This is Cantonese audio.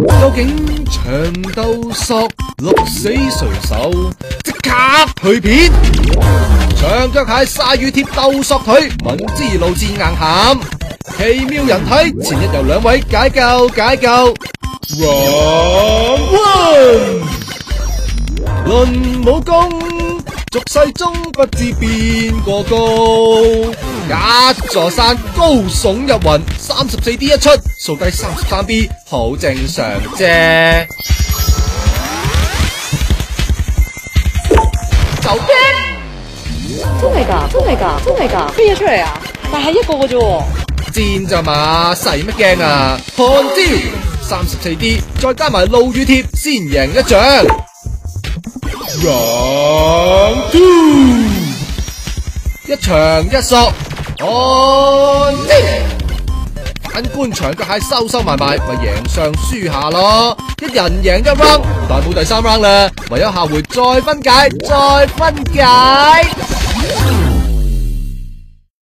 究竟長鬥索鹿死誰手？即刻去片！長腳蟹鯊魚貼鬥索腿，敏之路戰硬鹹。奇妙人體前日由兩位解救。Round one， 論武功，俗世中不知邊個高。一座山高聳入雲，34D 一出，數低 33B 好正常啫。走邊！真係㗎，飛咗出嚟啊！但係一個嘅啫喎。賤咋嘛，使乜驚啊？看招！34D 再加埋路雨貼，先贏一仗。Round two， 一場一索，看招！反觀長腳蟹收埋，咪贏上輸下咯。一人贏一 round，但冇第3 round 啦，唯有下回再分解。